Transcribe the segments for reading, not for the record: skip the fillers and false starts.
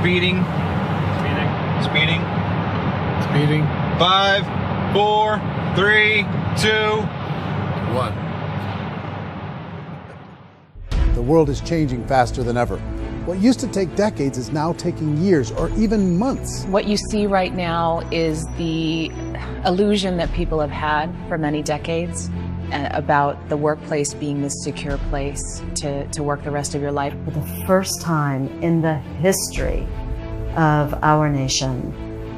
Speeding. Speeding. Speeding. 5, 4, 3, 2, 1. The world is changing faster than ever. What used to take decades is now taking years or even months. What you see right now is the illusion that people have had for many decades about the workplace being this secure place to work the rest of your life. For the first time in the history of our nation,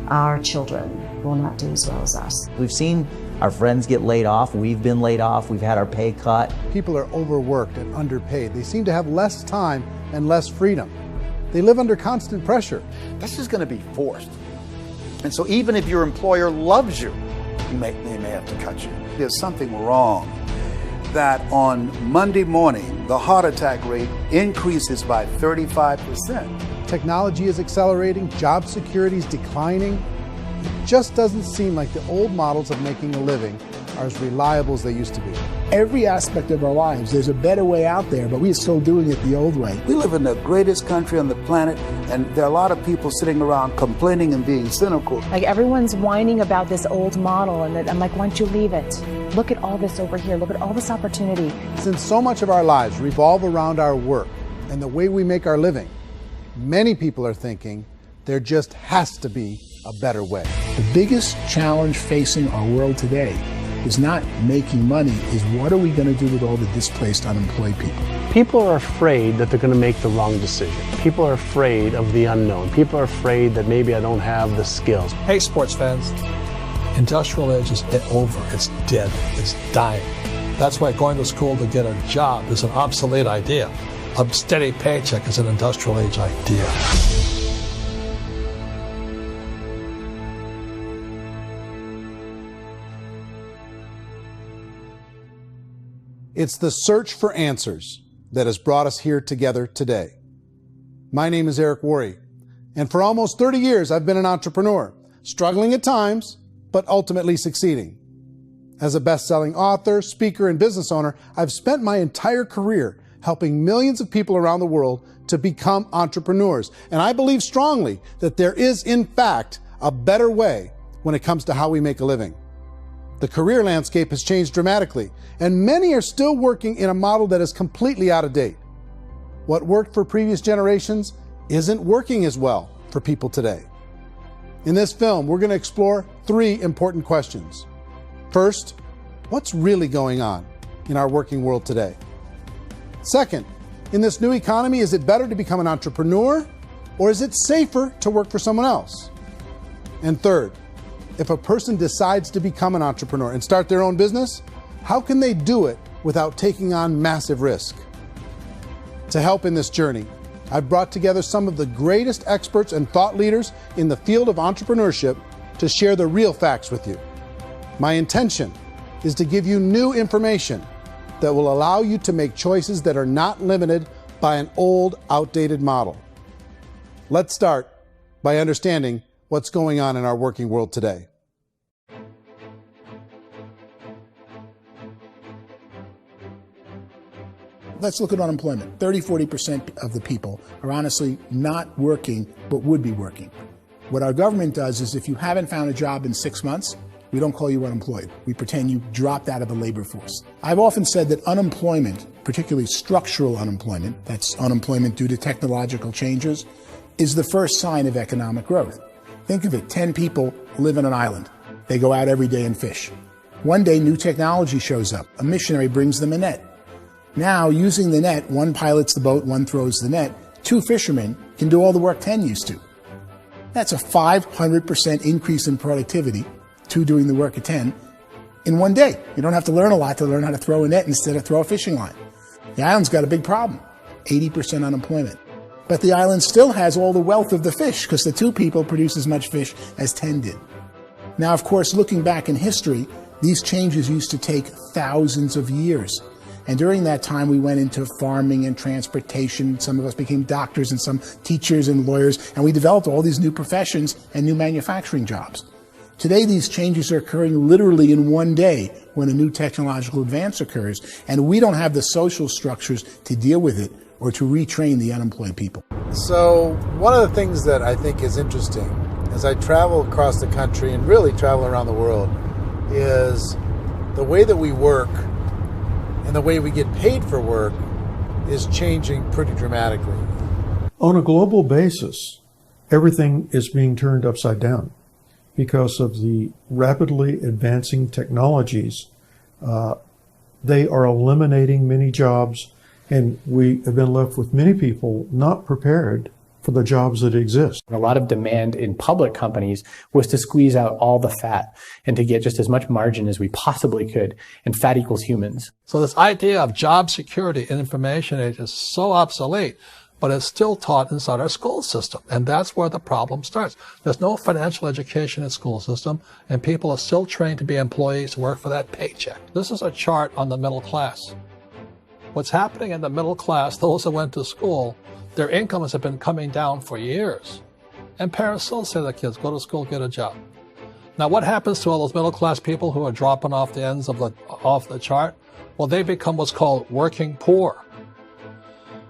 our children will not do as well as us. We've seen our friends get laid off. We've been laid off. We've had our pay cut. People are overworked and underpaid. They seem to have less time and less freedom. They live under constant pressure. This is going to be forced. And so even if your employer loves you, they may have to cut you. There's something wrong that on Monday morning, the heart attack rate increases by 35%. Technology is accelerating, job security is declining. It just doesn't seem like the old models of making a living are as reliable as they used to be. Every aspect of our lives, there's a better way out there, but we're still doing it the old way. We live in the greatest country on the planet, and there are a lot of people sitting around complaining and being cynical. Like everyone's whining about this old model, and I'm like, why don't you leave it? Look at all this over here. Look at all this opportunity. Since so much of our lives revolve around our work and the way we make our living, many people are thinking there just has to be a better way. The biggest challenge facing our world today is not making money, is what are we going to do with all the displaced, unemployed people? People are afraid that they're going to make the wrong decision. People are afraid of the unknown. People are afraid that maybe I don't have the skills. Hey, sports fans, industrial age is over. It's dead. It's dying. That's why going to school to get a job is an obsolete idea. A steady paycheck is an industrial age idea. It's the search for answers that has brought us here together today. My name is Eric Worre, and for almost 30 years I've been an entrepreneur, struggling at times, but ultimately succeeding. As a best-selling author, speaker, and business owner, I've spent my entire career helping millions of people around the world to become entrepreneurs. And I believe strongly that there is, in fact, a better way when it comes to how we make a living. The career landscape has changed dramatically, and many are still working in a model that is completely out of date. What worked for previous generations isn't working as well for people today. In this film, we're going to explore 3 important questions. First, what's really going on in our working world today? Second, in this new economy, is it better to become an entrepreneur, or is it safer to work for someone else? And third, if a person decides to become an entrepreneur and start their own business, how can they do it without taking on massive risk? To help in this journey, I've brought together some of the greatest experts and thought leaders in the field of entrepreneurship to share the real facts with you. My intention is to give you new information that will allow you to make choices that are not limited by an old, outdated model. Let's start by understanding what's going on in our working world today. Let's look at unemployment. 30–40% of the people are honestly not working, but would be working. What our government does is if you haven't found a job in 6 months, we don't call you unemployed. We pretend you dropped out of the labor force. I've often said that unemployment, particularly structural unemployment, that's unemployment due to technological changes, is the first sign of economic growth. Think of it, 10 people live on an island. They go out every day and fish. One day, new technology shows up. A missionary brings them a net. Now, using the net, one pilots the boat, one throws the net. 2 fishermen can do all the work 10 used to. That's a 500% increase in productivity, 2 doing the work of 10, in one day. You don't have to learn a lot to learn how to throw a net instead of throw a fishing line. The island's got a big problem, 80% unemployment. But the island still has all the wealth of the fish because the 2 people produce as much fish as 10 did. Now, of course, looking back in history, these changes used to take thousands of years. And during that time, we went into farming and transportation. Some of us became doctors and some teachers and lawyers. And we developed all these new professions and new manufacturing jobs. Today, these changes are occurring literally in one day when a new technological advance occurs, and we don't have the social structures to deal with it or to retrain the unemployed people. So one of the things that I think is interesting as I travel across the country and really travel around the world is the way that we work and the way we get paid for work is changing pretty dramatically. On a global basis, everything is being turned upside down because of the rapidly advancing technologies. They are eliminating many jobs, and we have been left with many people not prepared for the jobs that exist. A lot of demand in public companies was to squeeze out all the fat and to get just as much margin as we possibly could, and fat equals humans. So this idea of job security in information age is so obsolete, but it's still taught inside our school system. And that's where the problem starts. There's no financial education in school system, and people are still trained to be employees who work for that paycheck. This is a chart on the middle class. What's happening in the middle class, those that went to school, their incomes have been coming down for years. And parents still say to their kids, go to school, get a job. Now what happens to all those middle class people who are dropping off the ends of off the chart? Well, they become what's called working poor.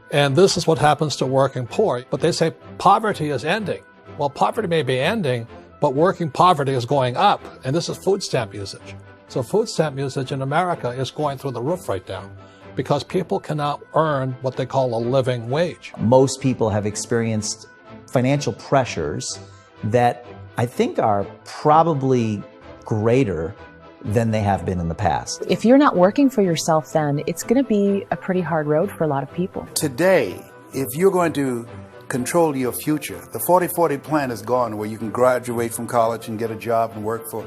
And this is what happens to working poor. But they say poverty is ending. Well, poverty may be ending, but working poverty is going up. And this is food stamp usage. So food stamp usage in America is going through the roof right now because people cannot earn what they call a living wage. Most people have experienced financial pressures that I think are probably greater than they have been in the past. If you're not working for yourself, then it's going to be a pretty hard road for a lot of people. Today, if you're going to control your future, the 40-40 plan is gone where you can graduate from college and get a job and work for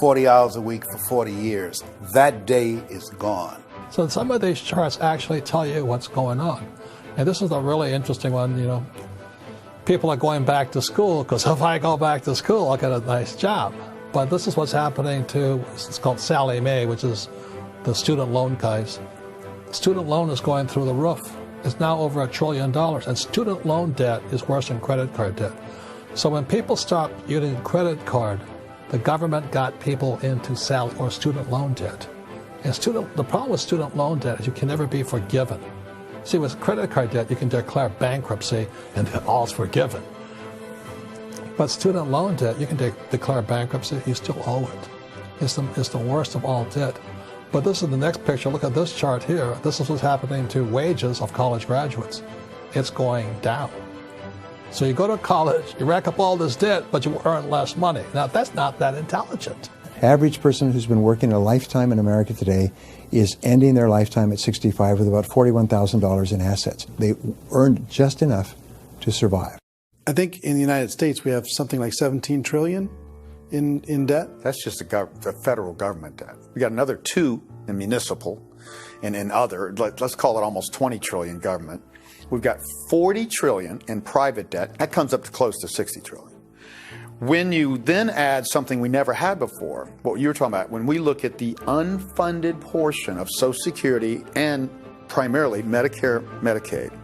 40 hours a week for 40 years. That day is gone. So some of these charts actually tell you what's going on. And this is a really interesting one, you know. People are going back to school because if I go back to school, I'll get a nice job. But this is what's happening to, it's called Sallie Mae, which is the student loan guys. Student loan is going through the roof. It's now over $1 trillion, and student loan debt is worse than credit card debt. So when people stopped using credit card, the government got people into student loan debt. And the problem with student loan debt is you can never be forgiven. See, with credit card debt, you can declare bankruptcy and all's forgiven. But student loan debt, you can declare bankruptcy, you still owe it. It's the worst of all debt. But this is the next picture. Look at this chart here. This is what's happening to wages of college graduates. It's going down. So you go to college, you rack up all this debt, but you earn less money. Now, that's not that intelligent. Average person who's been working a lifetime in America today is ending their lifetime at 65 with about $41,000 in assets. They earned just enough to survive. I think in the United States we have something like 17 trillion in debt. That's just the federal government debt. We got another 2 in municipal and in other, let's call it almost 20 trillion government. We've got 40 trillion in private debt. That comes up to close to 60 trillion. When you then add something we never had before, what you were talking about, when we look at the unfunded portion of Social Security and primarily Medicare, Medicaid,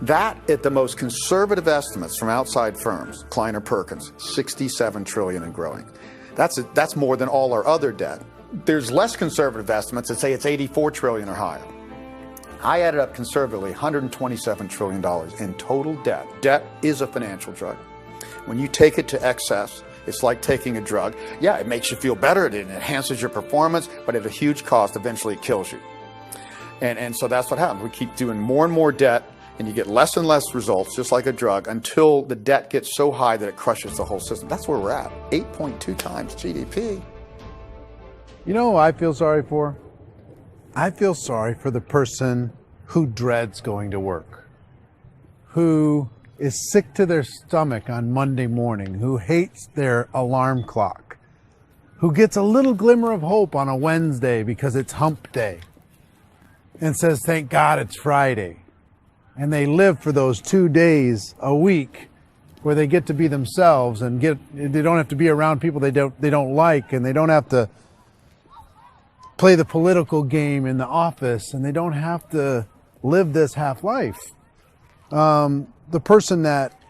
that at the most conservative estimates from outside firms, Kleiner Perkins, 67 trillion and growing. That's more than all our other debt. There's less conservative estimates that say it's 84 trillion or higher. I added up conservatively $127 trillion in total debt. Debt is a financial drug. When you take it to excess, it's like taking a drug. Yeah, it makes you feel better, it enhances your performance, but at a huge cost, eventually it kills you. And so that's what happens. We keep doing more and more debt, and you get less and less results, just like a drug, until the debt gets so high that it crushes the whole system. That's where we're at, 8.2 times GDP. You know who I feel sorry for? I feel sorry for the person who dreads going to work, who is sick to their stomach on Monday morning, who hates their alarm clock, who gets a little glimmer of hope on a Wednesday because it's hump day and says, thank God it's Friday. And they live for those 2 days a week where they get to be themselves and they don't have to be around people they don't like, and they don't have to play the political game in the office, and they don't have to live this half life. The person that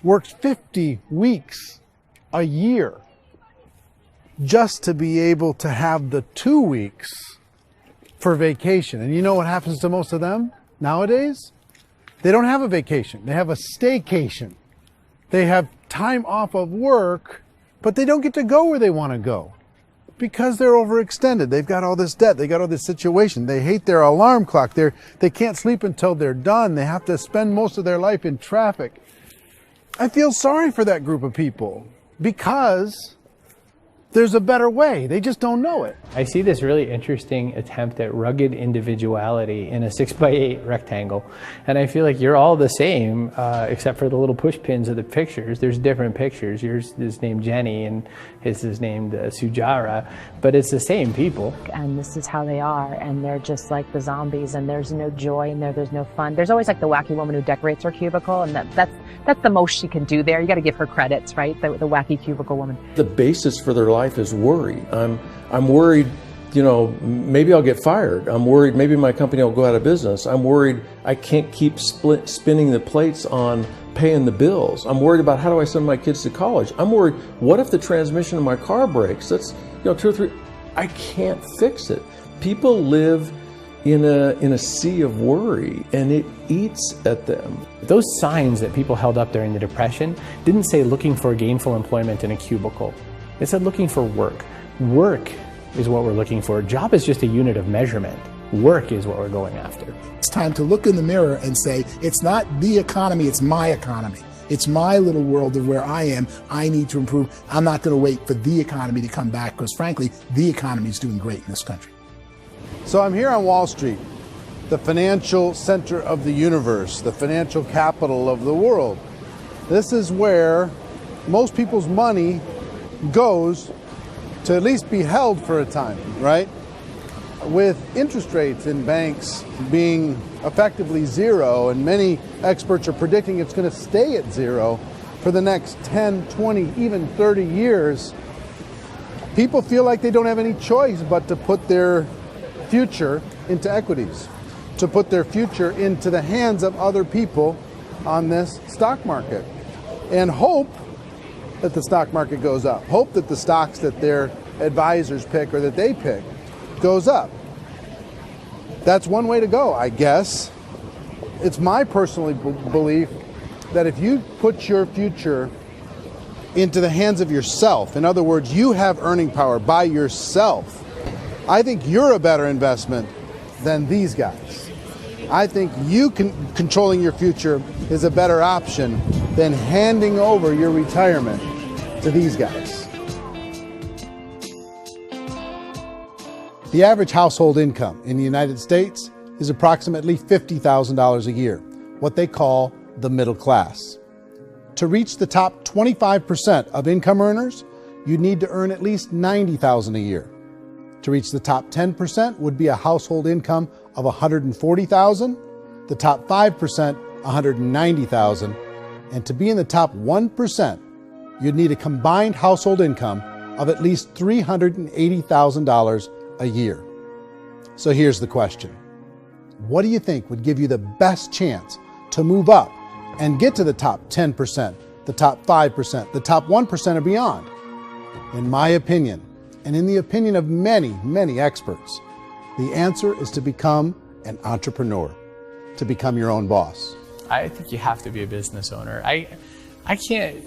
works 50 weeks a year just to be able to have the 2 weeks for vacation. And you know what happens to most of them nowadays? They don't have a vacation. They have a staycation. They have time off of work, but they don't get to go where they want to go because they're overextended. They've got all this debt. They got all this situation. They hate their alarm clock. They can't sleep until they're done. They have to spend most of their life in traffic. I feel sorry for that group of people because there's a better way. They just don't know it. I see this really interesting attempt at rugged individuality in a 6x8 rectangle. And I feel like you're all the same, except for the little push pins of the pictures. There's different pictures. Yours is named Jenny and his is named Sujara, but it's the same people. And this is how they are, and they're just like the zombies, and there's no joy in there, there's no fun. There's always like the wacky woman who decorates her cubicle, and that's the most she can do there. You got to give her credits, right? The wacky cubicle woman. The basis for their life is worry. I'm worried, you know, maybe I'll get fired. I'm worried maybe my company will go out of business. I'm worried I can't keep spinning the plates on paying the bills. I'm worried about how do I send my kids to college. I'm worried, what if the transmission of my car breaks? That's, you know, 2 or 3, I can't fix it. People live in a sea of worry, and it eats at them. Those signs that people held up during the Depression didn't say looking for gainful employment in a cubicle. It said looking for work. Work is what we're looking for. Job is just a unit of measurement. Work is what we're going after. It's time to look in the mirror and say, it's not the economy, it's my economy. It's my little world of where I am. I need to improve. I'm not going to wait for the economy to come back because, frankly, the economy is doing great in this country. So I'm here on Wall Street, the financial center of the universe, the financial capital of the world. This is where most people's money goes to at least be held for a time, right? With interest rates in banks being effectively zero, and many experts are predicting it's going to stay at zero for the next 10, 20, even 30 years, people feel like they don't have any choice but to put their future into equities, to put their future into the hands of other people on this stock market, and hope that the stock market goes up, hope that the stocks that their advisors pick or that they pick goes up. That's one way to go, I guess. It's my personal belief that if you put your future into the hands of yourself, in other words, you have earning power by yourself, I think you're a better investment than these guys. I think you controlling your future is a better option than handing over your retirement to these guys. The average household income in the United States is approximately $50,000 a year, what they call the middle class. To reach the top 25% of income earners, you'd need to earn at least $90,000 a year. To reach the top 10% would be a household income of $140,000, the top 5%, $190,000, and to be in the top 1%, you'd need a combined household income of at least $380,000 a year. So here's the question. What do you think would give you the best chance to move up and get to the top 10%, the top 5%, the top 1% or beyond? In my opinion, and in the opinion of many, many experts, the answer is to become an entrepreneur, to become your own boss. I think you have to be a business owner. I can't,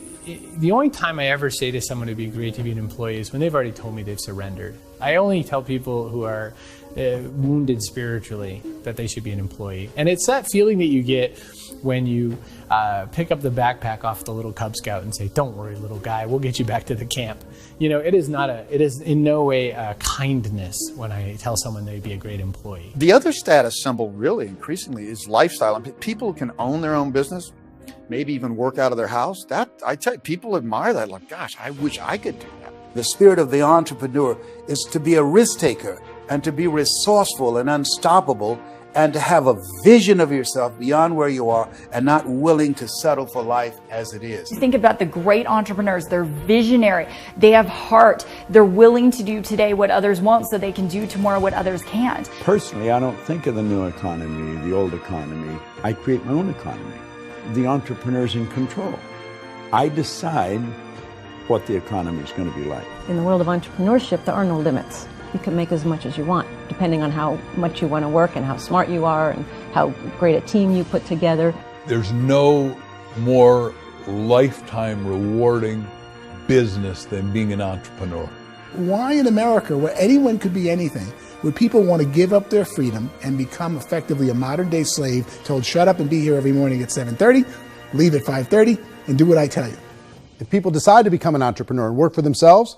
the only time I ever say to someone it'd be great to be an employee is when they've already told me they've surrendered. I only tell people who are wounded spiritually that they should be an employee. And it's that feeling that you get when you pick up the backpack off the little Cub Scout and say, "Don't worry, little guy, we'll get you back to the camp." You know, it is in no way a kindness when I tell someone they'd be a great employee. The other status symbol really increasingly is lifestyle. And people can own their own business, maybe even work out of their house. That, I tell you, people admire that. Like, gosh, I wish I could do that. The spirit of the entrepreneur is to be a risk taker and to be resourceful and unstoppable and to have a vision of yourself beyond where you are and not willing to settle for life as it is. Think about the great entrepreneurs. They're visionary. They have heart. They're willing to do today what others won't so they can do tomorrow what others can't. Personally, I don't think of the new economy, the old economy. I create my own economy. The entrepreneur's in control. I decide what the economy is going to be like. In the world of entrepreneurship, there are no limits. You can make as much as you want, depending on how much you want to work and how smart you are and how great a team you put together. There's no more lifetime rewarding business than being an entrepreneur. Why in America, where anyone could be anything, would people want to give up their freedom and become effectively a modern-day slave, told shut up and be here every morning at 7:30, leave at 5:30, and do what I tell you? If people decide to become an entrepreneur and work for themselves,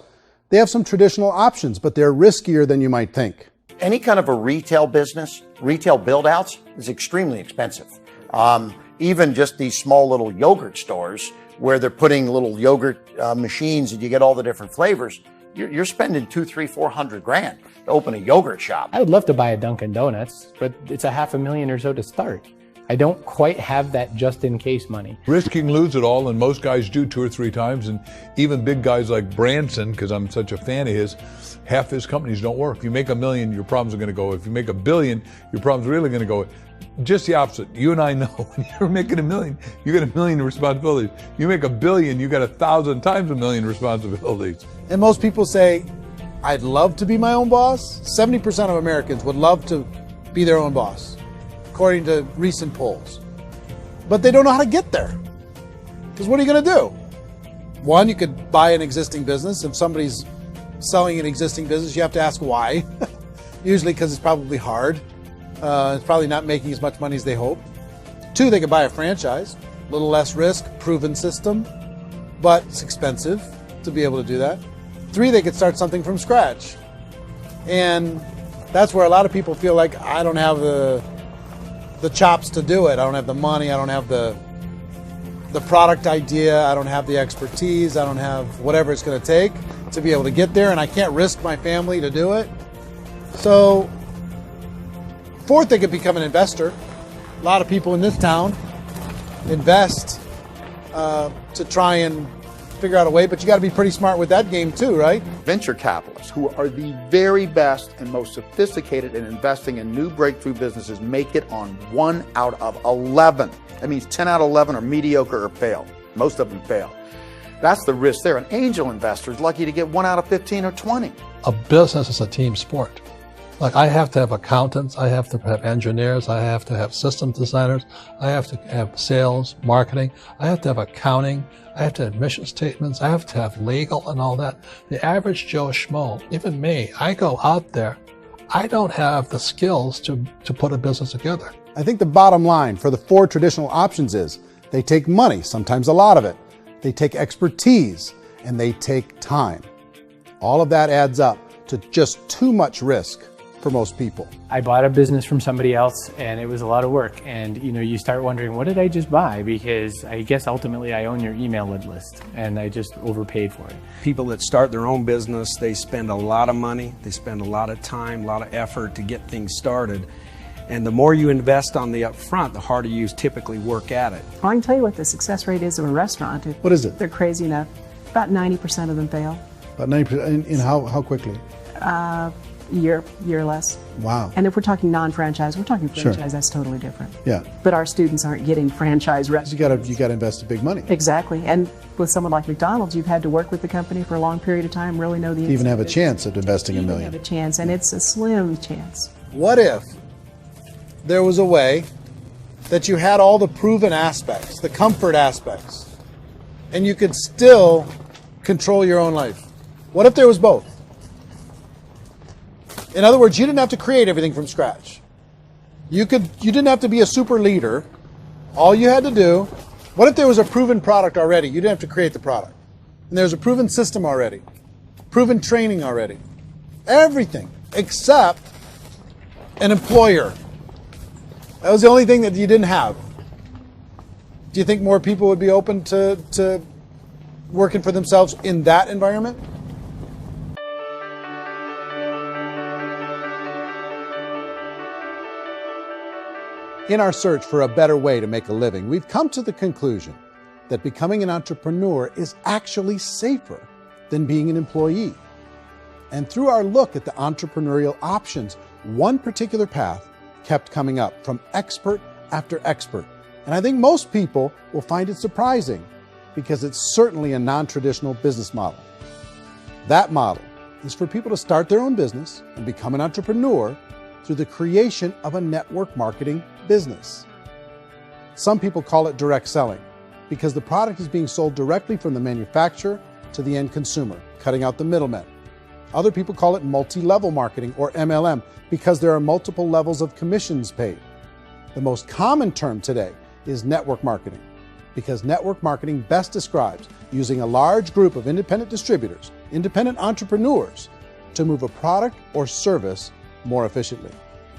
they have some traditional options, but they're riskier than you might think. Any kind of a retail business, retail build-outs, is extremely expensive. Even just these small little yogurt stores where they're putting little yogurt machines and you get all the different flavors, you're spending $200,000, $300,000, $400,000 to open a yogurt shop. I would love to buy a Dunkin' Donuts, but it's $500,000 or so to start. I don't quite have that just-in-case money. Risking lose it all, and most guys do 2 or 3 times, and even big guys like Branson, because I'm such a fan of his, half his companies don't work. If you make $1 million, your problems are going to go. If you make $1 billion, your problems are really going to go. Just the opposite. You and I know when you're making $1 million, you got $1 million responsibilities. You make $1 billion, you got 1,000 times $1 million responsibilities. And most people say, I'd love to be my own boss. 70% of Americans would love to be their own boss, according to recent polls. But they don't know how to get there. Because what are you going to do? One, you could buy an existing business. If somebody's selling an existing business, you have to ask why. Usually because it's probably hard. It's probably not making as much money as they hope. 2, they could buy a franchise. A little less risk, proven system, but it's expensive to be able to do that. 3, they could start something from scratch. And that's where a lot of people feel like, I don't have the chops to do it. I don't have the money. I don't have the product idea. I don't have the expertise. I don't have whatever it's going to take to be able to get there, and I can't risk my family to do it. So, 4th, they could become an investor. A lot of people in this town invest to try and figure out a way, but you got to be pretty smart with that game too, right? Venture capitalists, who are the very best and most sophisticated in investing in new breakthrough businesses, make it on 1 out of 11. That means 10 out of 11 are mediocre or fail. Most of them fail. That's the risk there. An angel investor is lucky to get 1 out of 15 or 20. A business is a team sport. Like, I have to have accountants, I have to have engineers, I have to have system designers, I have to have sales, marketing, I have to have accounting, I have to have mission statements, I have to have legal and all that. The average Joe Schmo, even me, I go out there, I don't have the skills to put a business together. I think the bottom line for the 4 traditional options is they take money, sometimes a lot of it. They take expertise, and they take time. All of that adds up to just too much risk for most people. I bought a business from somebody else and it was a lot of work, and you start wondering, what did I just buy? Because I guess ultimately I own your email list and I just overpaid for it. People that start their own business, they spend a lot of money, they spend a lot of time, a lot of effort to get things started. And the more you invest on the upfront, the harder you typically work at it. I can tell you what the success rate is of a restaurant. What is it? They're crazy enough. About 90% of them fail. About 90%, in how quickly? Year or less. Wow. And if we're talking non-franchise, we're talking franchise, Sure. That's totally different. Yeah. But our students aren't getting franchise restaurants. You got to invest big money. Exactly. And with someone like McDonald's, you've had to work with the company for a long period of time, really know the To even have a business. chance at investing $1 million. Have a chance, and it's a slim chance. What if there was a way that you had all the proven aspects, the comfort aspects, and you could still control your own life? What if there was both? In other words, you didn't have to create everything from scratch. You didn't have to be a super leader. All you had to do, what if there was a proven product already? You didn't have to create the product. And there's a proven system already, proven training already. Everything except an employer. That was the only thing that you didn't have. Do you think more people would be open to working for themselves in that environment? In our search for a better way to make a living, we've come to the conclusion that becoming an entrepreneur is actually safer than being an employee. And through our look at the entrepreneurial options, one particular path kept coming up from expert after expert. And I think most people will find it surprising because it's certainly a non-traditional business model. That model is for people to start their own business and become an entrepreneur through the creation of a network marketing business. Some people call it direct selling because the product is being sold directly from the manufacturer to the end consumer, cutting out the middlemen. Other people call it multi-level marketing, or MLM, because there are multiple levels of commissions paid. The most common term today is network marketing, because network marketing best describes using a large group of independent distributors, independent entrepreneurs, to move a product or service more efficiently.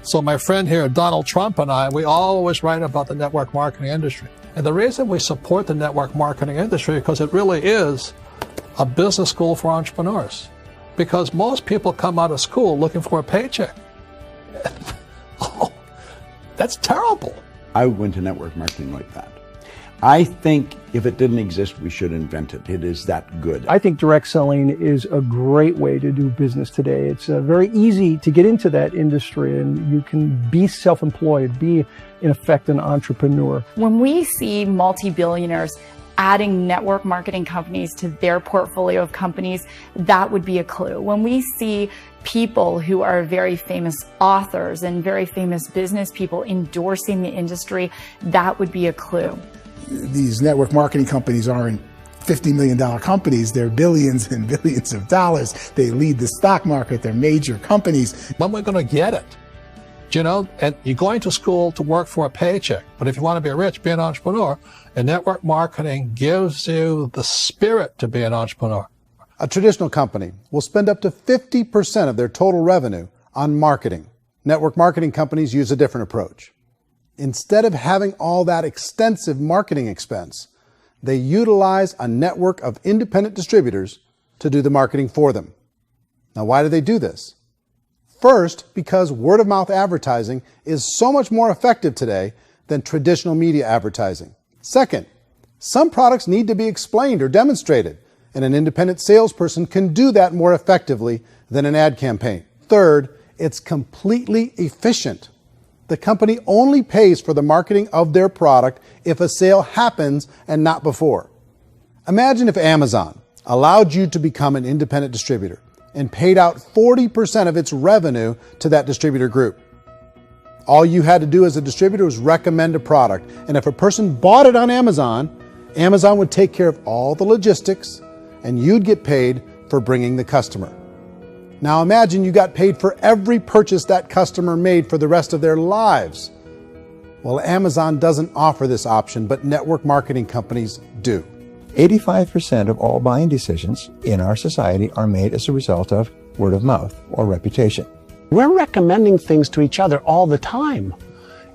So my friend here, Donald Trump, and I, we always write about the network marketing industry. And the reason we support the network marketing industry is because it really is a business school for entrepreneurs. Because most people come out of school looking for a paycheck. Oh, that's terrible. I went to network marketing like that. I think if it didn't exist, we should invent it. It is that good. I think direct selling is a great way to do business today. It's very easy to get into that industry, and you can be self-employed, be, in effect, an entrepreneur. When we see multi-billionaires adding network marketing companies to their portfolio of companies, that would be a clue. When we see people who are very famous authors and very famous business people endorsing the industry, that would be a clue. These network marketing companies aren't $50 million companies. They're billions and billions of dollars. They lead the stock market. They're major companies. When we're going to get it? You know, and you're going to school to work for a paycheck. But if you want to be rich, be an entrepreneur. And network marketing gives you the spirit to be an entrepreneur. A traditional company will spend up to 50% of their total revenue on marketing. Network marketing companies use a different approach. Instead of having all that extensive marketing expense, they utilize a network of independent distributors to do the marketing for them. Now, why do they do this? First, because word-of-mouth advertising is so much more effective today than traditional media advertising. Second, some products need to be explained or demonstrated, and an independent salesperson can do that more effectively than an ad campaign. Third, it's completely efficient. The company only pays for the marketing of their product if a sale happens and not before. Imagine if Amazon allowed you to become an independent distributor and paid out 40% of its revenue to that distributor group. All you had to do as a distributor was recommend a product, and if a person bought it on Amazon, Amazon would take care of all the logistics, and you'd get paid for bringing the customer. Now imagine you got paid for every purchase that customer made for the rest of their lives. Well, Amazon doesn't offer this option, but network marketing companies do. 85% of all buying decisions in our society are made as a result of word of mouth or reputation. We're recommending things to each other all the time.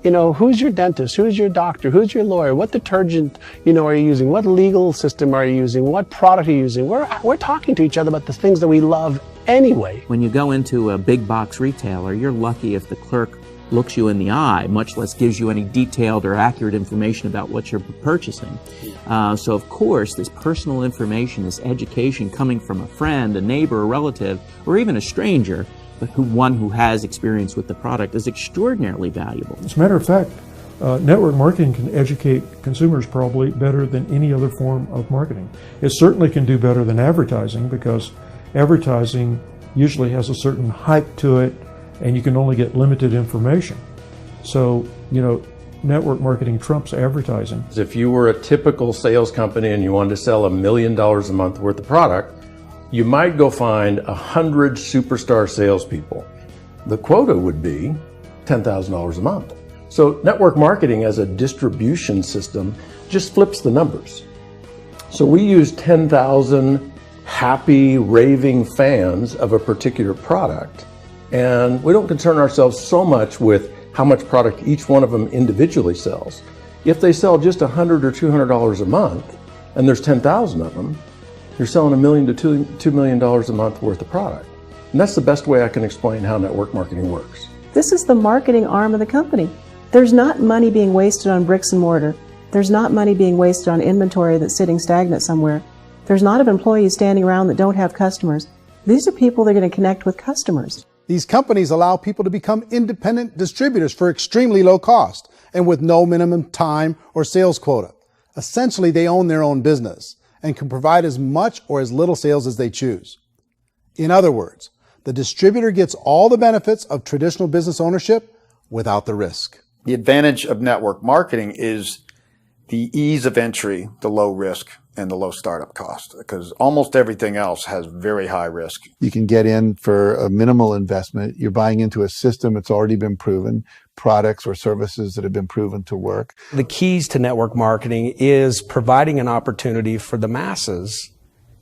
You know, who's your dentist? Who's your doctor? Who's your lawyer? What detergent, are you using? What legal system are you using? What product are you using? We're talking to each other about the things that we love anyway. When you go into a big box retailer, you're lucky if the clerk looks you in the eye, much less gives you any detailed or accurate information about what you're purchasing. So of course, this personal information, this education coming from a friend, a neighbor, a relative, or even a stranger, but one who has experience with the product is extraordinarily valuable. As a matter of fact, network marketing can educate consumers probably better than any other form of marketing. It certainly can do better than advertising, because advertising usually has a certain hype to it, and you can only get limited information. So, network marketing trumps advertising. If you were a typical sales company and you wanted to sell $1 million a month worth of product, you might go find 100 superstar salespeople. The quota would be $10,000 a month. So network marketing as a distribution system just flips the numbers. So we use 10,000 happy, raving fans of a particular product, and we don't concern ourselves so much with how much product each one of them individually sells. If they sell just $100 or $200 a month, and there's 10,000 of them, you're selling $1 million to $2 million a month worth of product. And that's the best way I can explain how network marketing works. This is the marketing arm of the company. There's not money being wasted on bricks and mortar. There's not money being wasted on inventory that's sitting stagnant somewhere. There's not of employees standing around that don't have customers. These are people that are going to connect with customers. These companies allow people to become independent distributors for extremely low cost and with no minimum time or sales quota. Essentially, they own their own business and can provide as much or as little sales as they choose. In other words, the distributor gets all the benefits of traditional business ownership without the risk. The advantage of network marketing is the ease of entry, the low risk, and the low startup cost, because almost everything else has very high risk. You can get in for a minimal investment. You're buying into a system that's already been proven, products or services that have been proven to work. The keys to network marketing is providing an opportunity for the masses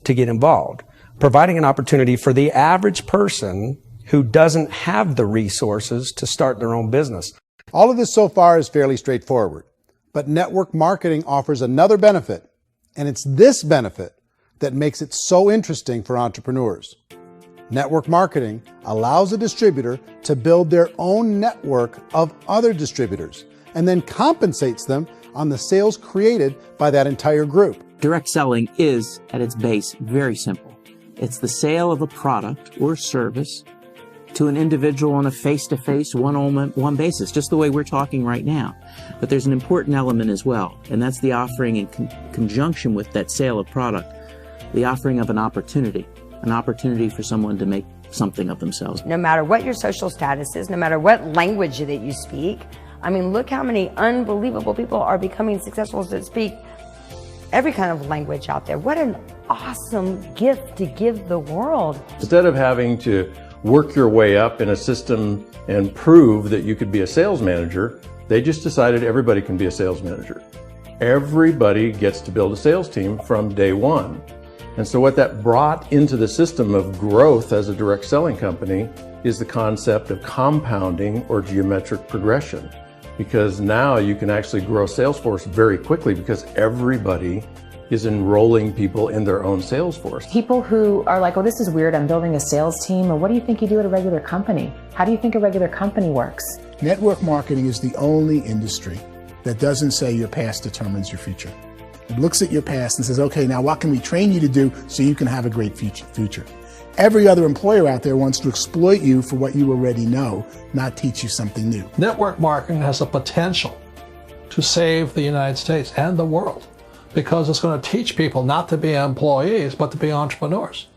to get involved, providing an opportunity for the average person who doesn't have the resources to start their own business. All of this so far is fairly straightforward, but network marketing offers another benefit, and it's this benefit that makes it so interesting for entrepreneurs. Network marketing allows a distributor to build their own network of other distributors and then compensates them on the sales created by that entire group. Direct selling is, at its base, very simple. It's the sale of a product or service to an individual on a face-to-face, one-on-one basis, just the way we're talking right now. But there's an important element as well, and that's the offering in conjunction with that sale of product, the offering of an opportunity for someone to make something of themselves. No matter what your social status is, no matter what language that you speak, I mean, look how many unbelievable people are becoming successful that speak every kind of language out there. What an awesome gift to give the world. Instead of having to work your way up in a system and prove that you could be a sales manager, they just decided everybody can be a sales manager. Everybody gets to build a sales team from day one. And so what that brought into the system of growth as a direct selling company is the concept of compounding or geometric progression. Because now you can actually grow sales force very quickly because everybody is enrolling people in their own sales force. People who are like, oh, this is weird, I'm building a sales team, or what do you think you do at a regular company? How do you think a regular company works? Network marketing is the only industry that doesn't say your past determines your future. It looks at your past and says, okay, now what can we train you to do so you can have a great future? Every other employer out there wants to exploit you for what you already know, not teach you something new. Network marketing has the potential to save the United States and the world, because it's going to teach people not to be employees, but to be entrepreneurs.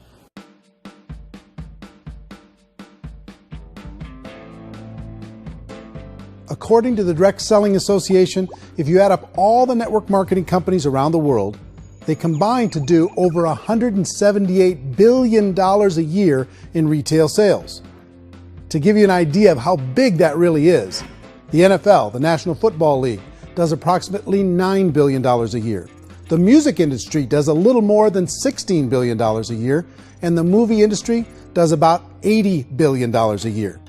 According to the Direct Selling Association, if you add up all the network marketing companies around the world, they combine to do over $178 billion a year in retail sales. To give you an idea of how big that really is, the NFL, the National Football League, does approximately $9 billion a year. The music industry does a little more than $16 billion a year, and the movie industry does about $80 billion a year.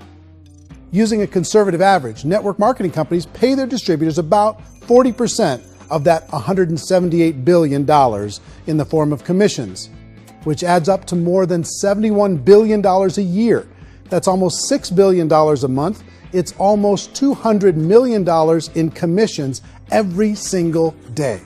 Using a conservative average, network marketing companies pay their distributors about 40% of that $178 billion in the form of commissions, which adds up to more than $71 billion a year. That's almost $6 billion a month. It's almost $200 million in commissions every single day.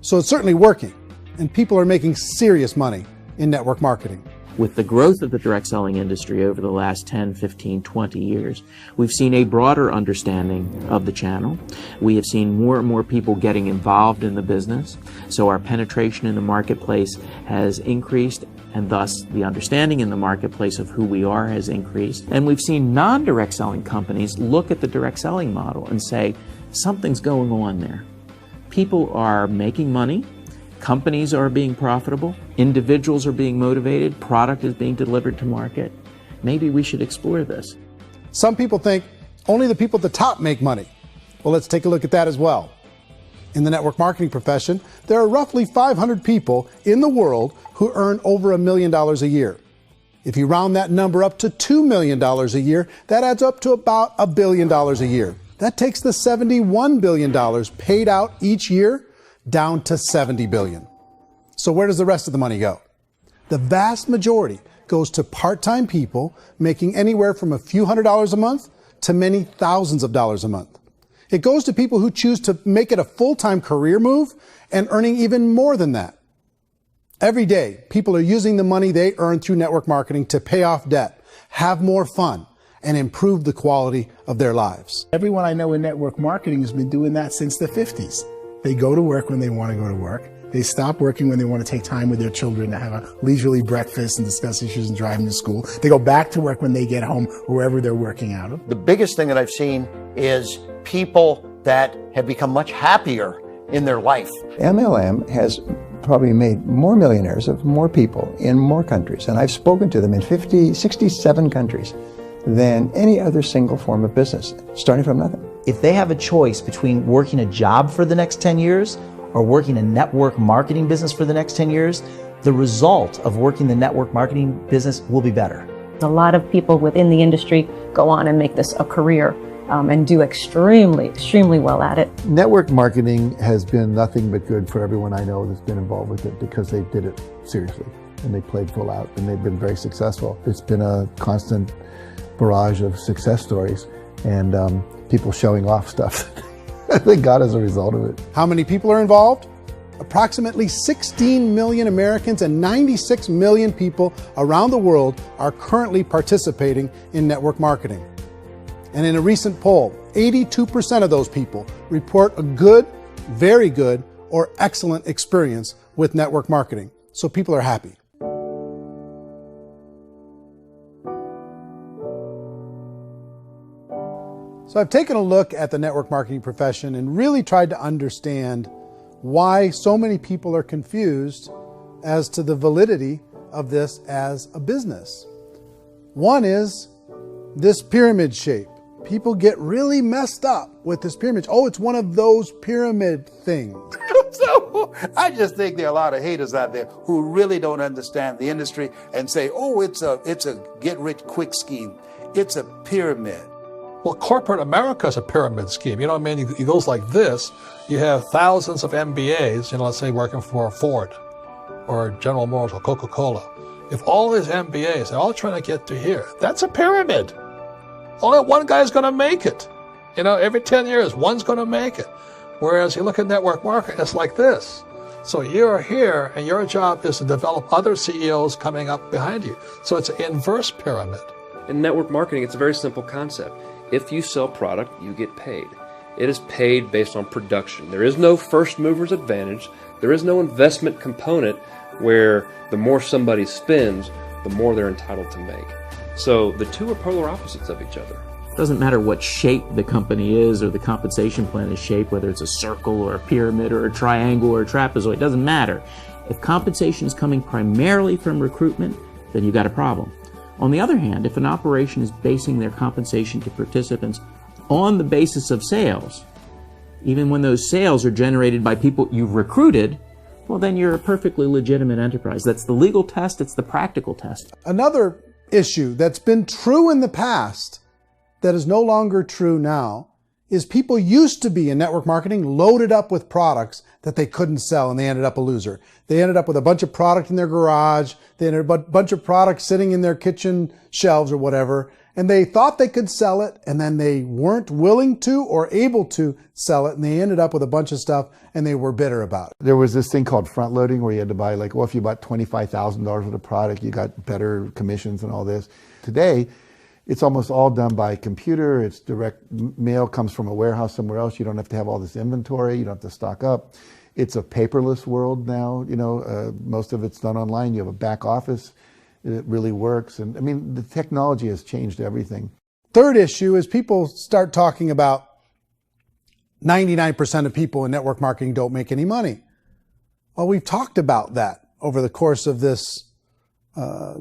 So it's certainly working, and people are making serious money in network marketing. With the growth of the direct selling industry over the last 10, 15, 20 years, we've seen a broader understanding of the channel. We have seen more and more people getting involved in the business, so our penetration in the marketplace has increased, and thus the understanding in the marketplace of who we are has increased. And we've seen non-direct selling companies look at the direct selling model and say, something's going on there. People are making money. Companies are being profitable, individuals are being motivated, product is being delivered to market. Maybe we should explore this. Some people think only the people at the top make money. Well, let's take a look at that as well. In the network marketing profession, there are roughly 500 people in the world who earn over $1 million a year. If you round that number up to $2 million a year, that adds up to about $1 billion a year. That takes the $71 billion paid out each year down to $70 billion. So where does the rest of the money go? The vast majority goes to part-time people making anywhere from a few $100s a month to many thousands of dollars a month. It goes to people who choose to make it a full-time career move and earning even more than that. Every day, people are using the money they earn through network marketing to pay off debt, have more fun, and improve the quality of their lives. Everyone I know in network marketing has been doing that since the 50s. They go to work when they want to go to work. They stop working when they want to take time with their children to have a leisurely breakfast and discuss issues and drive them to school. They go back to work when they get home, wherever they're working out of. The biggest thing that I've seen is people that have become much happier in their life. MLM has probably made more millionaires of more people in more countries, and I've spoken to them in 67 countries, than any other single form of business, starting from nothing. If they have a choice between working a job for the next 10 years or working a network marketing business for the next 10 years, the result of working the network marketing business will be better. A lot of people within the industry go on and make this a career and do extremely well at it. Network marketing has been nothing but good for everyone I know that's been involved with it because they did it seriously and they played full out and they've been very successful. It's been a constant barrage of success stories and people showing off stuff that they got as a result of it. How many people are involved? Approximately 16 million Americans and 96 million people around the world are currently participating in network marketing. And in a recent poll, 82% of those people report a good, very good, or excellent experience with network marketing. So people are happy. So I've taken a look at the network marketing profession and really tried to understand why so many people are confused as to the validity of this as a business. One is this pyramid shape. People get really messed up with this pyramid. Oh, it's one of those pyramid things. So I just think there are a lot of haters out there who really don't understand the industry and say, oh, it's a get-rich-quick scheme. It's a pyramid. Well, corporate America is a pyramid scheme. You know what I mean? It goes like this. You have thousands of MBAs, let's say working for Ford or General Motors or Coca-Cola. If all these MBAs, they're all trying to get to here, that's a pyramid. Only one guy's going to make it. Every 10 years, one's going to make it. Whereas you look at network marketing, it's like this. So you're here, and your job is to develop other CEOs coming up behind you. So it's an inverse pyramid. In network marketing, it's a very simple concept. If you sell product, you get paid. It is paid based on production. There is no first mover's advantage. There is no investment component where the more somebody spends, the more they're entitled to make. So the two are polar opposites of each other. It doesn't matter what shape the company is or the compensation plan is shaped, whether it's a circle or a pyramid or a triangle or a trapezoid, it doesn't matter. If compensation is coming primarily from recruitment, then you've got a problem. On the other hand, if an operation is basing their compensation to participants on the basis of sales, even when those sales are generated by people you've recruited, well, then you're a perfectly legitimate enterprise. That's the legal test. It's the practical test. Another issue that's been true in the past that is no longer true now is people used to be in network marketing loaded up with products that they couldn't sell and they ended up a loser. They ended up with a bunch of product in their garage. They ended up with a bunch of products sitting in their kitchen shelves or whatever. And they thought they could sell it and then they weren't willing to or able to sell it. And they ended up with a bunch of stuff and they were bitter about it. There was this thing called front loading where you had to buy if you bought $25,000 worth of product, you got better commissions and all this. Today, it's almost all done by computer. It's direct mail comes from a warehouse somewhere else. You don't have to have all this inventory. You don't have to stock up. It's a paperless world now. Most of it's done online. You have a back office. It really works. And I mean, the technology has changed everything. Third issue is people start talking about 99% of people in network marketing don't make any money. Well, we've talked about that over the course of this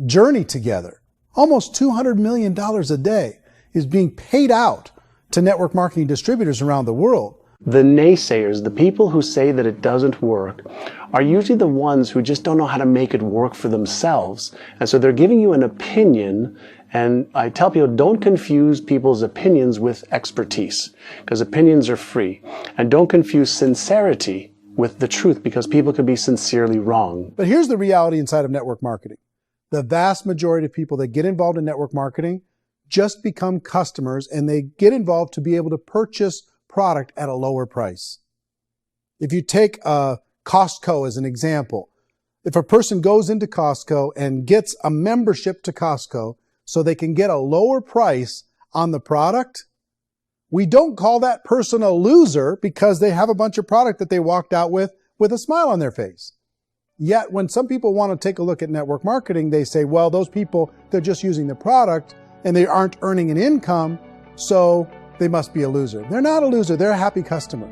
journey together. Almost $200 million a day is being paid out to network marketing distributors around the world. The naysayers, the people who say that it doesn't work, are usually the ones who just don't know how to make it work for themselves. And so they're giving you an opinion, and I tell people, don't confuse people's opinions with expertise, because opinions are free. And don't confuse sincerity with the truth, because people can be sincerely wrong. But here's the reality inside of network marketing. The vast majority of people that get involved in network marketing just become customers, and they get involved to be able to purchase product at a lower price. If you take Costco as an example, if a person goes into Costco and gets a membership to Costco so they can get a lower price on the product, We don't call that person a loser because they have a bunch of product that they walked out with a smile on their face. Yet when some people want to take a look at network marketing, they say, well, those people, they're just using the product and they aren't earning an income, so they must be a loser. They're not a loser, they're a happy customer.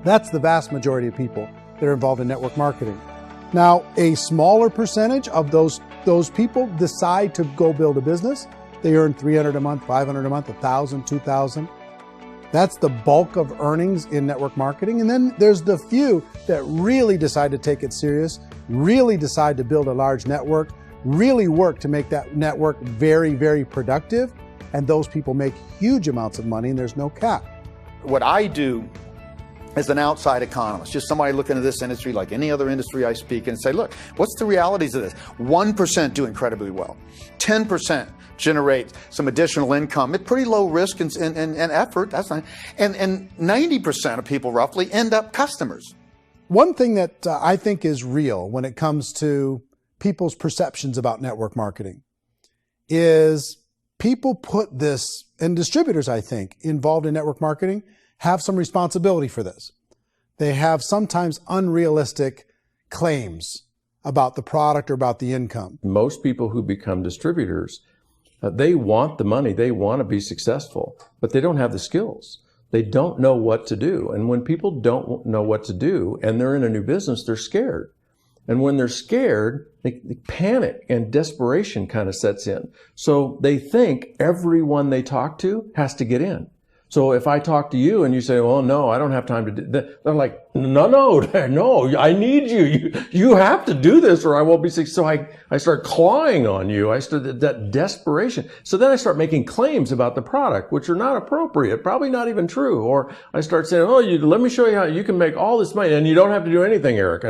That's the vast majority of people that are involved in network marketing. Now, a smaller percentage of those people decide to go build a business. They earn $300 a month, $500 a month, $1,000, $2,000. That's the bulk of earnings in network marketing. And then there's the few that really decide to take it serious, really decide to build a large network, really work to make that network very, very productive. And those people make huge amounts of money and there's no cap. What I do as an outside economist, just somebody looking at this industry like any other industry I speak and say, look, what's the realities of this? 1% do incredibly well. 10% generate some additional income at pretty low risk and effort. That's not, and 90% of people roughly end up customers. One thing that I think is real when it comes to people's perceptions about network marketing is people put this, and distributors, I think, involved in network marketing have some responsibility for this. They have sometimes unrealistic claims about the product or about the income. Most people who become distributors, they want the money, they want to be successful, but they don't have the skills. They don't know what to do. And when people don't know what to do and they're in a new business, they're scared. And when they're scared, they panic and desperation kind of sets in. So they think everyone they talk to has to get in. So if I talk to you and you say, well, no, I don't have time to do that, they're like, no, I need you. You have to do this or I won't be successful. So I start clawing on you. I start that desperation. So then I start making claims about the product, which are not appropriate, probably not even true. Or I start saying, oh, let me show you how you can make all this money and you don't have to do anything, Eric.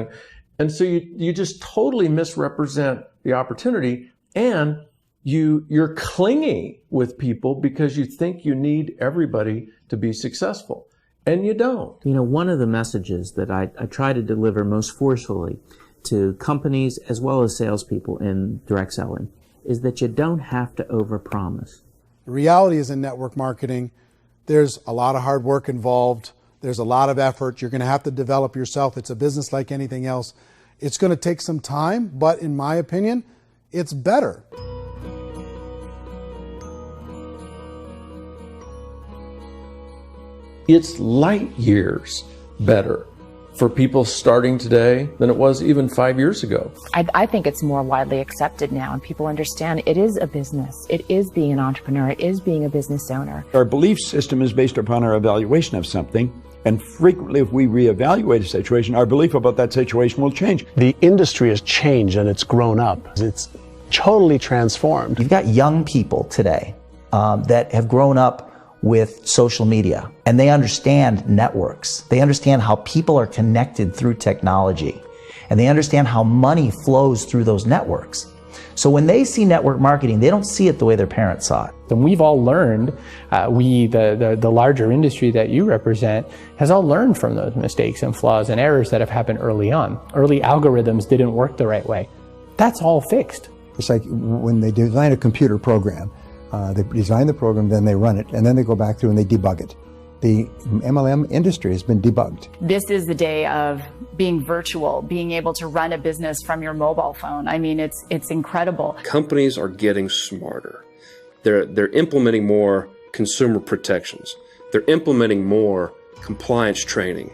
And so you just totally misrepresent the opportunity, and you're clingy with people because you think you need everybody to be successful, and you don't. You know, one of the messages that I try to deliver most forcefully to companies as well as salespeople in direct selling is that you don't have to overpromise. The reality is in network marketing, there's a lot of hard work involved. There's a lot of effort. You're going to have to develop yourself. It's a business like anything else. It's going to take some time, but in my opinion, it's better. It's light years better for people starting today than it was even 5 years ago. I think it's more widely accepted now, and people understand it is a business. It is being an entrepreneur. It is being a business owner. Our belief system is based upon our evaluation of something. And frequently, if we reevaluate a situation, our belief about that situation will change. The industry has changed and it's grown up. It's totally transformed. You've got young people today that have grown up with social media, and they understand networks. They understand how people are connected through technology, and they understand how money flows through those networks. So when they see network marketing, they don't see it the way their parents saw it. And we've all learned, the larger industry that you represent, has all learned from those mistakes and flaws and errors that have happened early on. Early algorithms didn't work the right way. That's all fixed. It's like when they design a computer program, they design the program, then they run it, and then they go back through and they debug it. The MLM industry has been debugged. This is the day of being virtual, being able to run a business from your mobile phone. I mean, it's incredible. Companies are getting smarter. They're implementing more consumer protections. They're implementing more compliance training.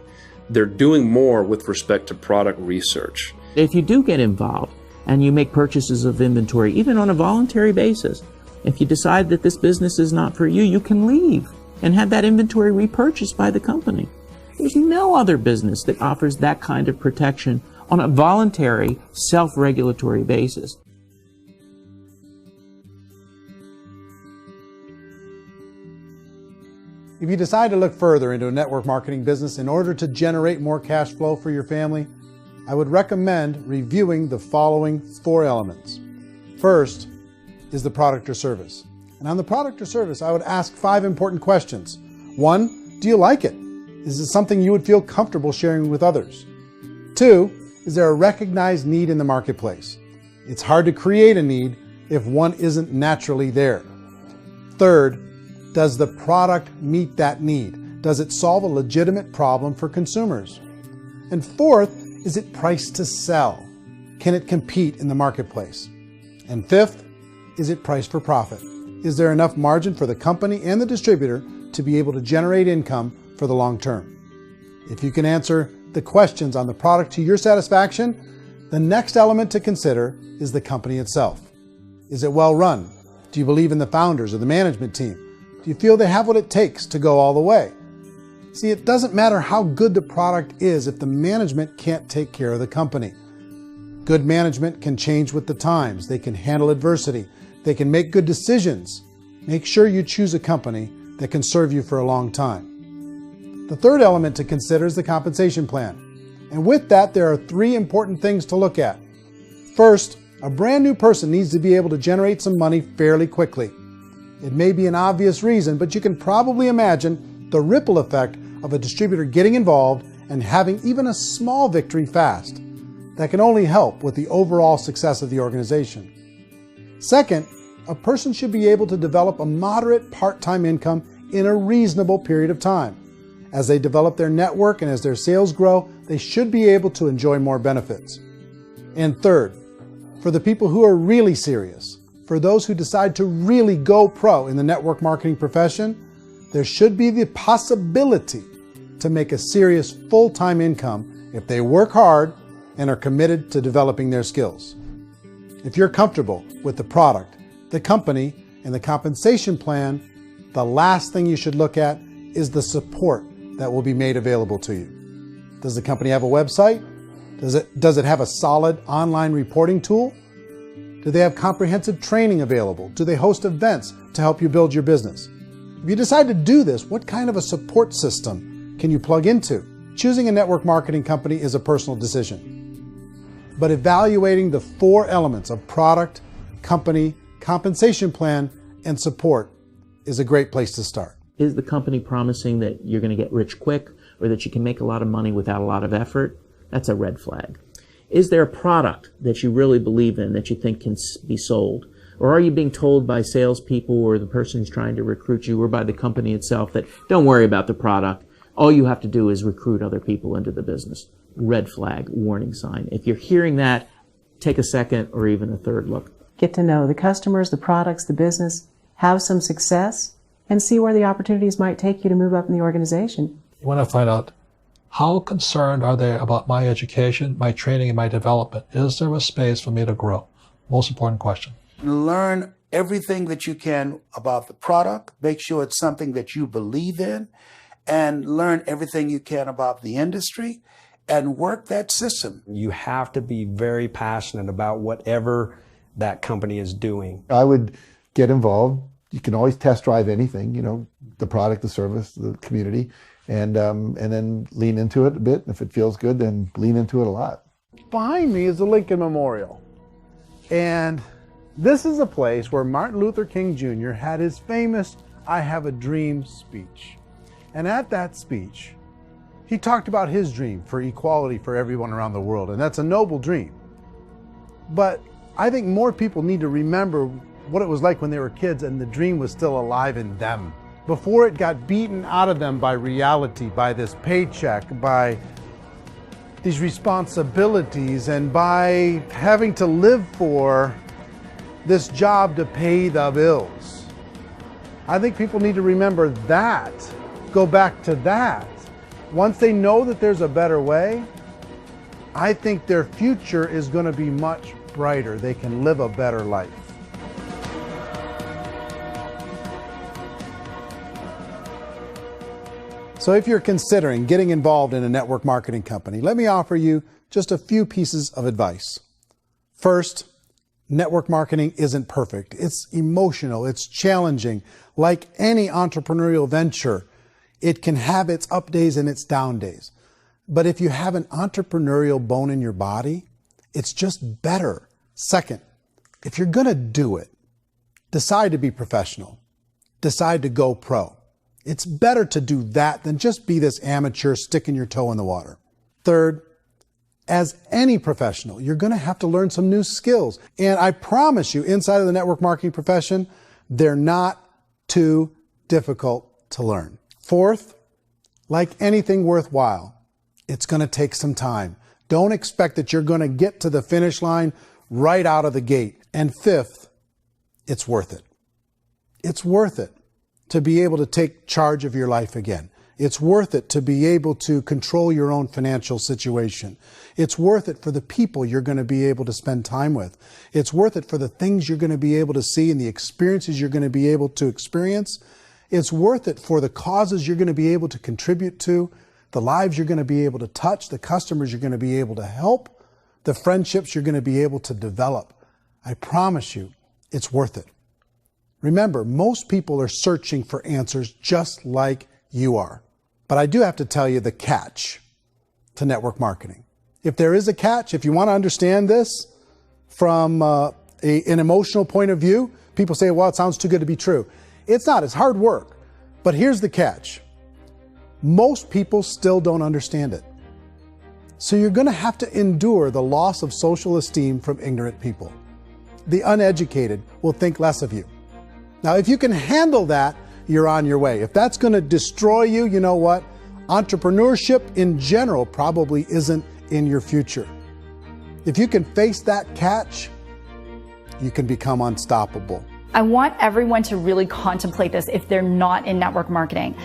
They're doing more with respect to product research. If you do get involved and you make purchases of inventory, even on a voluntary basis, if you decide that this business is not for you, you can leave and have that inventory repurchased by the company. There's no other business that offers that kind of protection on a voluntary, self-regulatory basis. If you decide to look further into a network marketing business in order to generate more cash flow for your family, I would recommend reviewing the following 4 elements. First is the product or service. And on the product or service, I would ask 5 important questions. 1, do you like it? Is it something you would feel comfortable sharing with others? 2, is there a recognized need in the marketplace? It's hard to create a need if one isn't naturally there. Third, Does the product meet that need? Does it solve a legitimate problem for consumers? And fourth, is it priced to sell? Can it compete in the marketplace? And fifth, is it priced for profit? Is there enough margin for the company and the distributor to be able to generate income for the long term? If you can answer the questions on the product to your satisfaction, the next element to consider is the company itself. Is it well run? Do you believe in the founders or the management team? Do you feel they have what it takes to go all the way? See, it doesn't matter how good the product is if the management can't take care of the company. Good management can change with the times. They can handle adversity. They can make good decisions. Make sure you choose a company that can serve you for a long time. The third element to consider is the compensation plan. And with that, there are 3 important things to look at. First, a brand new person needs to be able to generate some money fairly quickly. It may be an obvious reason, but you can probably imagine the ripple effect of a distributor getting involved and having even a small victory fast. That can only help with the overall success of the organization. Second, a person should be able to develop a moderate part-time income in a reasonable period of time. As they develop their network and as their sales grow, they should be able to enjoy more benefits. And third, for the people who are really serious, for those who decide to really go pro in the network marketing profession, there should be the possibility to make a serious full-time income if they work hard and are committed to developing their skills. If you're comfortable with the product, the company, and the compensation plan, the last thing you should look at is the support that will be made available to you. Does the company have a website? Does it have a solid online reporting tool? Do they have comprehensive training available? Do they host events to help you build your business? If you decide to do this, what kind of a support system can you plug into? Choosing a network marketing company is a personal decision. But evaluating the 4 elements of product, company, compensation plan, and support is a great place to start. Is the company promising that you're going to get rich quick or that you can make a lot of money without a lot of effort? That's a red flag. Is there a product that you really believe in that you think can be sold? Or are you being told by salespeople or the person who's trying to recruit you or by the company itself that don't worry about the product, all you have to do is recruit other people into the business? Red flag, warning sign. If you're hearing that, take a second or even a third look. Get to know the customers, the products, the business, have some success, and see where the opportunities might take you to move up in the organization. You want to find out how concerned are they about my education, my training, and my development? Is there a space for me to grow? Most important question. Learn everything that you can about the product. Make sure it's something that you believe in, and learn everything you can about the industry and work that system. You have to be very passionate about whatever that company is doing. I would get involved. You can always test drive anything, you know, the product, the service, the community, and then lean into it a bit. If it feels good, then lean into it a lot. Behind me is the Lincoln Memorial. And this is a place where Martin Luther King Jr. had his famous I Have a Dream speech. And at that speech, he talked about his dream for equality for everyone around the world, and that's a noble dream. But I think more people need to remember what it was like when they were kids and the dream was still alive in them. Before it got beaten out of them by reality, by this paycheck, by these responsibilities, and by having to live for this job to pay the bills. I think people need to remember that, go back to that. Once they know that there's a better way, I think their future is going to be much brighter. They can live a better life. So if you're considering getting involved in a network marketing company, let me offer you just a few pieces of advice. First, network marketing isn't perfect. It's emotional, it's challenging. Like any entrepreneurial venture, it can have its up days and its down days. But if you have an entrepreneurial bone in your body, it's just better. Second, if you're going to do it, decide to be professional. Decide to go pro. It's better to do that than just be this amateur sticking your toe in the water. Third, as any professional, you're going to have to learn some new skills. And I promise you, inside of the network marketing profession, they're not too difficult to learn. Fourth, like anything worthwhile, it's going to take some time. Don't expect that you're going to get to the finish line right out of the gate. And fifth, it's worth it. It's worth it to be able to take charge of your life again. It's worth it to be able to control your own financial situation. It's worth it for the people you're going to be able to spend time with. It's worth it for the things you're going to be able to see and the experiences you're going to be able to experience. It's worth it for the causes you're going to be able to contribute to, the lives you're going to be able to touch, the customers you're going to be able to help, the friendships you're going to be able to develop. I promise you, it's worth it. Remember, most people are searching for answers just like you are. But I do have to tell you the catch to network marketing. If there is a catch, if you want to understand this from an emotional point of view, people say, well, it sounds too good to be true. It's not, it's hard work. But here's the catch. Most people still don't understand it. So you're going to have to endure the loss of social esteem from ignorant people. The uneducated will think less of you. Now, if you can handle that, you're on your way. If that's going to destroy you, you know what? Entrepreneurship in general probably isn't in your future. If you can face that catch, you can become unstoppable. I want everyone to really contemplate this if they're not in network marketing.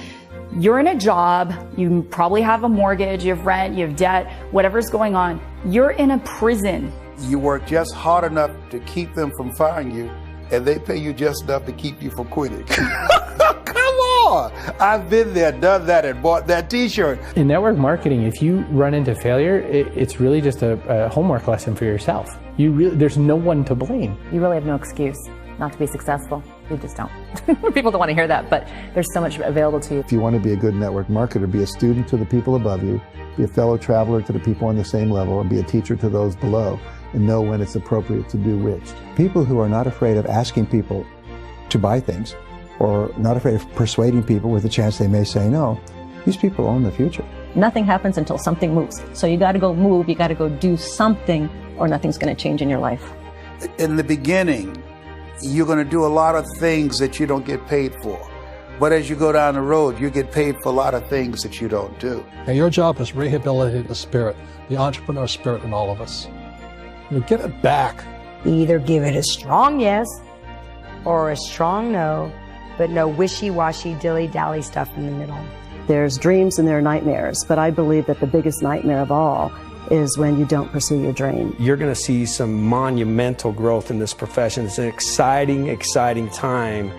You're in a job, you probably have a mortgage, you have rent, you have debt, whatever's going on. You're in a prison. You work just hard enough to keep them from firing you, and they pay you just enough to keep you from quitting. Come on! I've been there, done that, and bought that t-shirt. In network marketing, if you run into failure, it's really just a homework lesson for yourself. There's no one to blame. You really have no excuse not to be successful. You just don't. People don't want to hear that, but there's so much available to you. If you want to be a good network marketer, be a student to the people above you, be a fellow traveler to the people on the same level, and be a teacher to those below, and know when it's appropriate to do which. People who are not afraid of asking people to buy things, or not afraid of persuading people with the chance they may say no, these people own the future. Nothing happens until something moves. So you got to go move, you got to go do something, or nothing's going to change in your life. In the beginning, you're going to do a lot of things that you don't get paid for. But as you go down the road, you get paid for a lot of things that you don't do. And your job is rehabilitate the spirit, the entrepreneur spirit in all of us. You get it back. Either give it a strong yes or a strong no, but no wishy-washy, dilly-dally stuff in the middle. There's dreams and there are nightmares, but I believe that the biggest nightmare of all is when you don't pursue your dream. You're going to see some monumental growth in this profession. It's an exciting, exciting time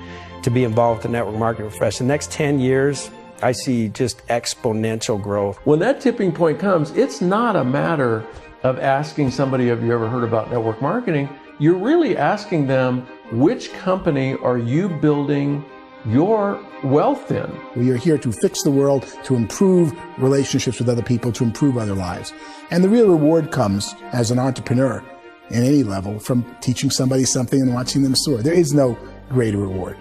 to be involved with the network marketing profession. The next 10 years, I see just exponential growth. When that tipping point comes, it's not a matter of asking somebody, have you ever heard about network marketing? You're really asking them, which company are you building your wealth in? We are here to fix the world, to improve relationships with other people, to improve other lives. And the real reward comes as an entrepreneur in any level from teaching somebody something and watching them soar. There is no greater reward.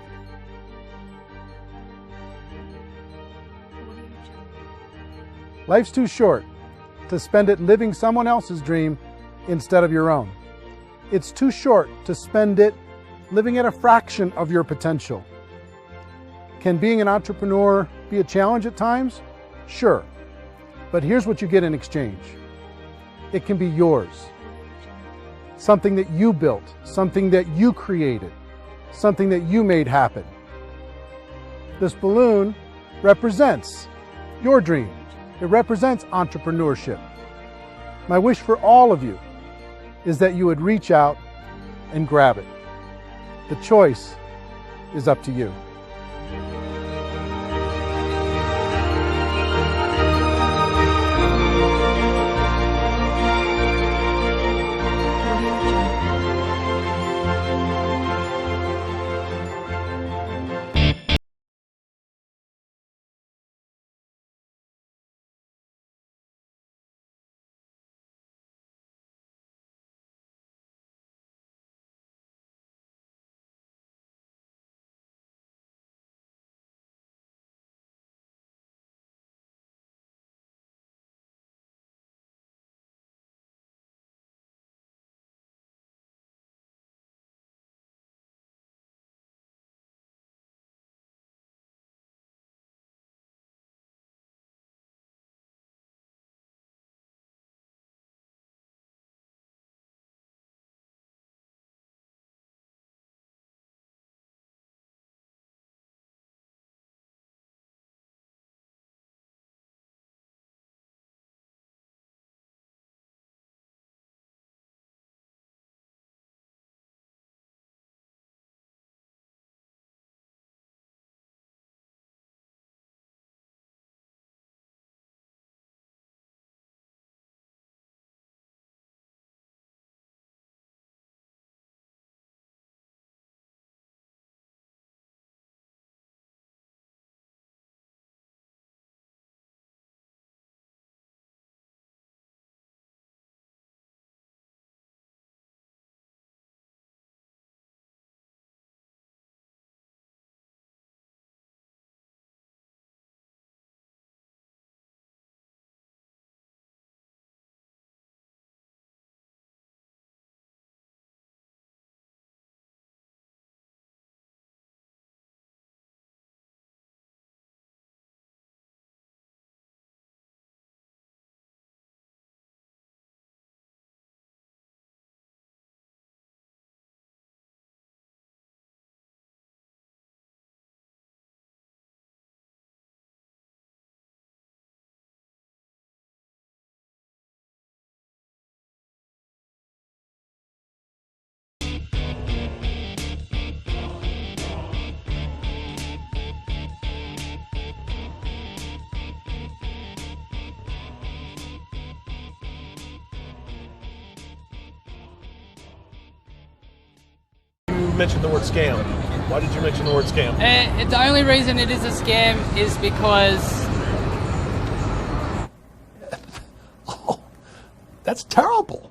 Life's too short to spend it living someone else's dream instead of your own. It's too short to spend it living at a fraction of your potential. Can being an entrepreneur be a challenge at times? Sure. But here's what you get in exchange. It can be yours. Something that you built, something that you created, something that you made happen. This balloon represents your dream. It represents entrepreneurship. My wish for all of you is that you would reach out and grab it. The choice is up to you. mention the word scam? Why did you mention the word scam? The only reason it is a scam is because... That's terrible.